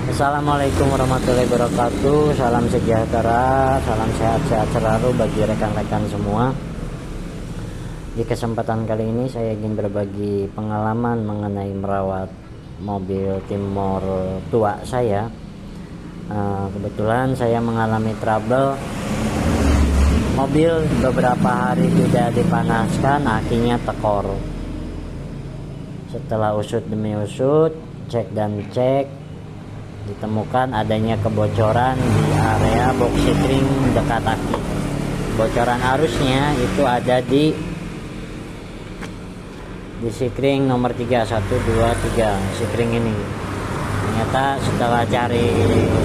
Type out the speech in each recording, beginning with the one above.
Assalamualaikum warahmatullahi wabarakatuh. Salam sejahtera, salam sehat-sehat selalu bagi rekan-rekan semua. Di kesempatan kali ini saya ingin berbagi pengalaman mengenai merawat mobil Timor tua saya. Kebetulan saya mengalami trouble mobil beberapa hari tidak dipanaskan, akinya tekor. Setelah usut demi usut, cek dan cek, ditemukan adanya kebocoran di area box sikring dekat aki. Bocoran arusnya itu ada di sikring nomor 3, 1, 2, 3 sikring ini. Ternyata setelah cari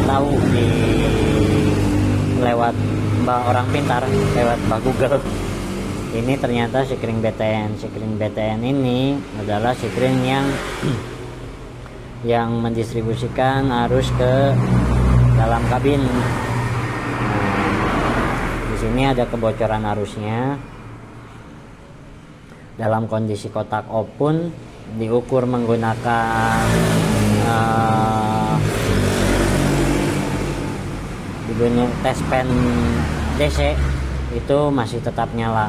tahu di lewat orang pintar, lewat Google, ini ternyata sikring BTN. Sikring BTN ini adalah sikring yang mendistribusikan arus ke dalam kabin. Di sini ada kebocoran arusnya. Dalam kondisi kotak open, diukur menggunakan tes pen DC, itu masih tetap nyala.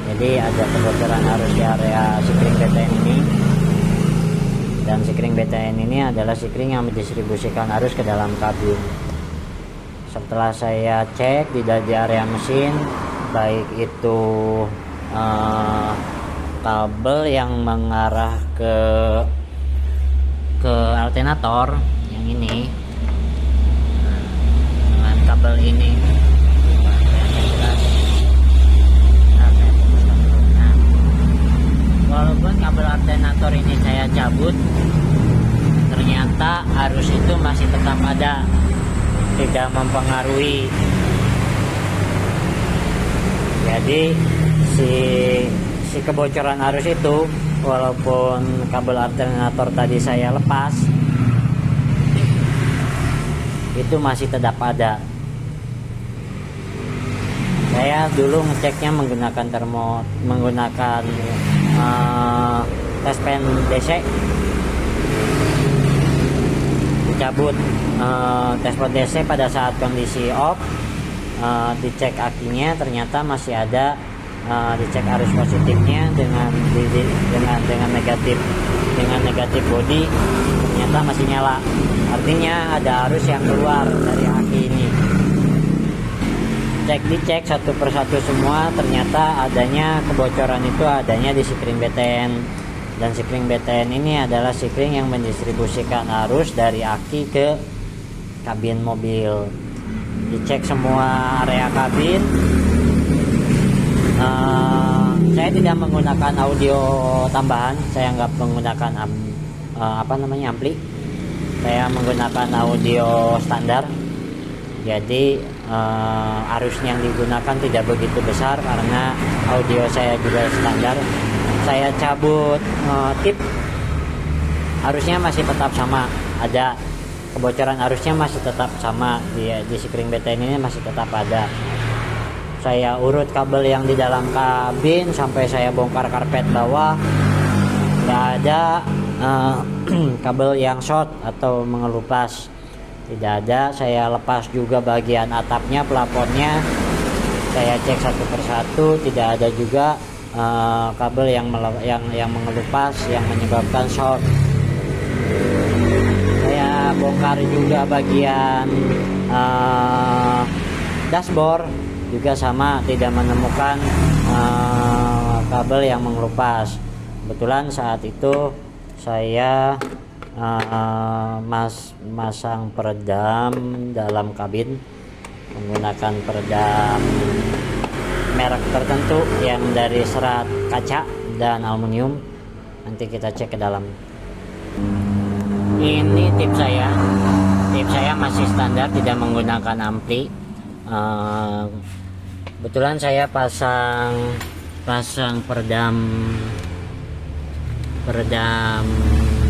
Jadi ada kebocoran arus di area sikring BTN ini. Dan sikring BTN ini adalah sikring yang mendistribusikan arus ke dalam kabin. Setelah saya cek di area mesin, baik itu kabel yang mengarah ke alternator yang ini dengan kabel ini, walaupun kabel alternator ini saya cabut, ternyata arus itu masih tetap ada, tidak mempengaruhi. Jadi si kebocoran arus itu, walaupun kabel alternator tadi saya lepas, itu masih tetap ada. Saya dulu ngeceknya menggunakan tes pen DC, dicabut tes pen DC pada saat kondisi off, dicek akinya ternyata masih ada, dicek arus positifnya dengan negatif body, ternyata masih nyala. Artinya ada arus yang keluar dari aki ini. Dicek satu persatu semua, ternyata adanya kebocoran itu adanya di sikring BTN. Dan sikring BTN ini adalah sikring yang mendistribusikan arus dari aki ke kabin mobil. Dicek semua area kabin. Saya tidak menggunakan audio tambahan, saya nggak menggunakan ampli. Saya menggunakan audio standar. Jadi arusnya yang digunakan tidak begitu besar karena audio saya juga standar. Saya cabut tip, arusnya masih tetap sama, ada kebocoran arusnya masih tetap sama di sikring BTN ini masih tetap ada. Saya urut kabel yang di dalam kabin sampai saya bongkar karpet bawah, nggak ada kabel yang short atau mengelupas, tidak ada. Saya lepas juga bagian atapnya, plafonnya, saya cek satu persatu, tidak ada juga kabel yang mengelupas yang menyebabkan short. Saya bongkar juga bagian dashboard, juga sama, tidak menemukan kabel yang mengelupas. Kebetulan saat itu saya masang peredam dalam kabin menggunakan peredam merek tertentu yang dari serat kaca dan aluminium. Nanti kita cek ke dalam. Ini tips saya masih standar, tidak menggunakan ampli. Kebetulan saya pasang peredam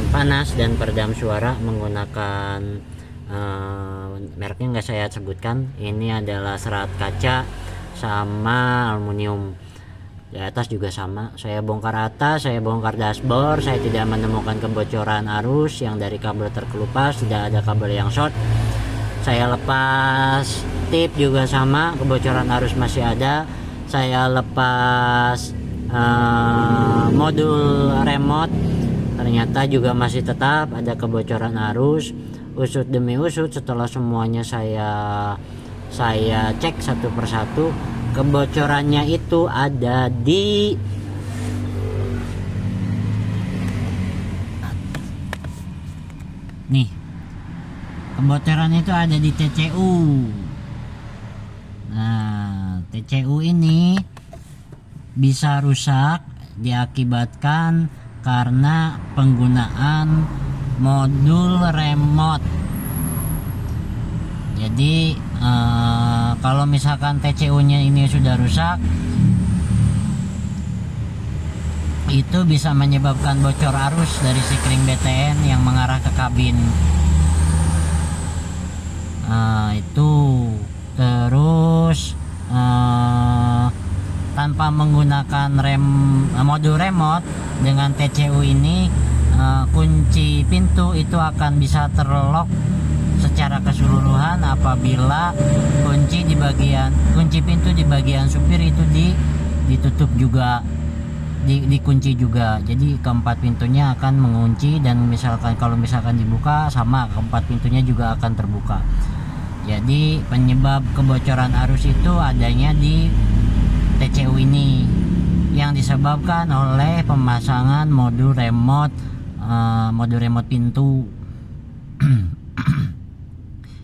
panas dan peredam suara menggunakan mereknya nggak saya sebutkan. Ini adalah serat kaca sama aluminium. Di atas juga sama, saya bongkar atas, saya bongkar dashboard, saya tidak menemukan kebocoran arus yang dari kabel terkelupas, tidak ada kabel yang short. Saya lepas tip juga sama, kebocoran arus masih ada. Saya lepas modul remote, ternyata juga masih tetap ada kebocoran arus. Usut demi usut, setelah semuanya saya cek satu persatu, kebocorannya itu ada di nih, kebocoran itu ada di TCU. Nah, TCU ini bisa rusak diakibatkan karena penggunaan modul remote. Jadi kalau misalkan TCU-nya ini sudah rusak, itu bisa menyebabkan bocor arus dari sikring BTN yang mengarah ke kabin. Itu terus tanpa menggunakan modul remote dengan TCU ini, kunci pintu itu akan bisa terlock secara keseluruhan apabila kunci pintu di bagian supir itu ditutup juga, dikunci juga. Jadi keempat pintunya akan mengunci, dan kalau misalkan dibuka, sama keempat pintunya juga akan terbuka. Jadi penyebab kebocoran arus itu adanya di TCU ini, yang disebabkan oleh pemasangan modul remote pintu.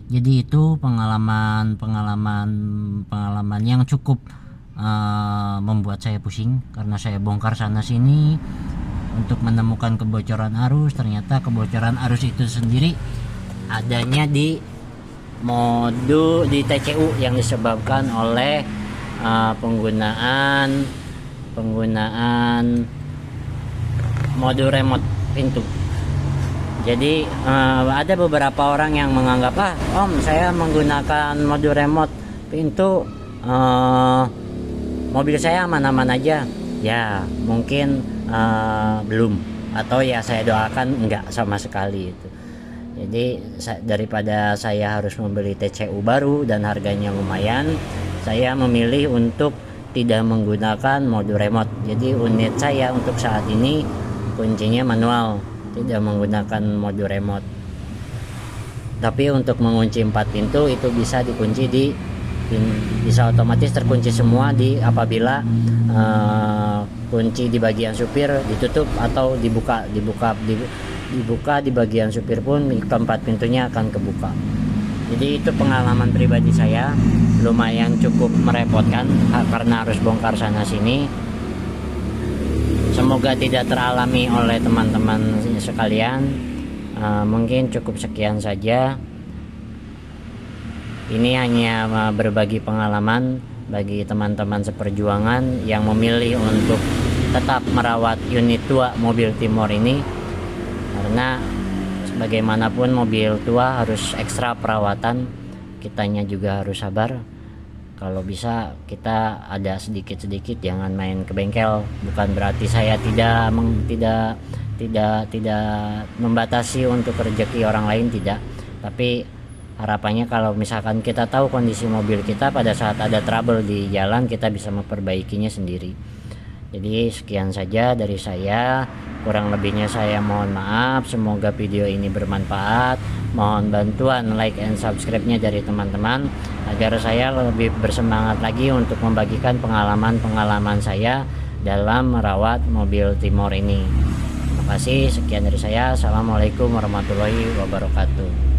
Jadi itu pengalaman yang cukup membuat saya pusing, karena saya bongkar sana sini untuk menemukan kebocoran arus. Ternyata kebocoran arus itu sendiri adanya di modul di TCU yang disebabkan oleh penggunaan modul remote pintu. Jadi ada beberapa orang yang menganggap, Om, saya menggunakan modul remote pintu, mobil saya aman-aman aja. Ya mungkin belum, atau ya saya doakan enggak sama sekali itu. Jadi daripada saya harus membeli TCU baru dan harganya lumayan, saya memilih untuk tidak menggunakan modul remote. Jadi unit saya untuk saat ini kuncinya manual, tidak menggunakan modul remote. Tapi untuk mengunci 4 pintu itu bisa dikunci bisa otomatis terkunci semua apabila kunci di bagian supir ditutup atau dibuka di bagian supir pun keempat pintunya akan kebuka. Jadi itu pengalaman pribadi saya, lumayan cukup merepotkan karena harus bongkar sana sini. Semoga tidak teralami oleh teman-teman sekalian. Mungkin cukup sekian saja. Ini hanya berbagi pengalaman bagi teman-teman seperjuangan yang memilih untuk tetap merawat unit tua mobil Timor ini, karena bagaimanapun mobil tua harus ekstra perawatan. Kitanya juga harus sabar. Kalau bisa kita ada sedikit-sedikit, jangan main ke bengkel. Bukan berarti saya tidak membatasi untuk rezeki orang lain, tidak. Tapi harapannya kalau misalkan kita tahu kondisi mobil kita pada saat ada trouble di jalan, kita bisa memperbaikinya sendiri. Jadi sekian saja dari saya. Kurang lebihnya saya mohon maaf. Semoga video ini bermanfaat. Mohon bantuan like and subscribe-nya dari teman-teman agar saya lebih bersemangat lagi untuk membagikan pengalaman-pengalaman saya dalam merawat mobil Timor ini. Terima kasih, sekian dari saya. Assalamualaikum warahmatullahi wabarakatuh.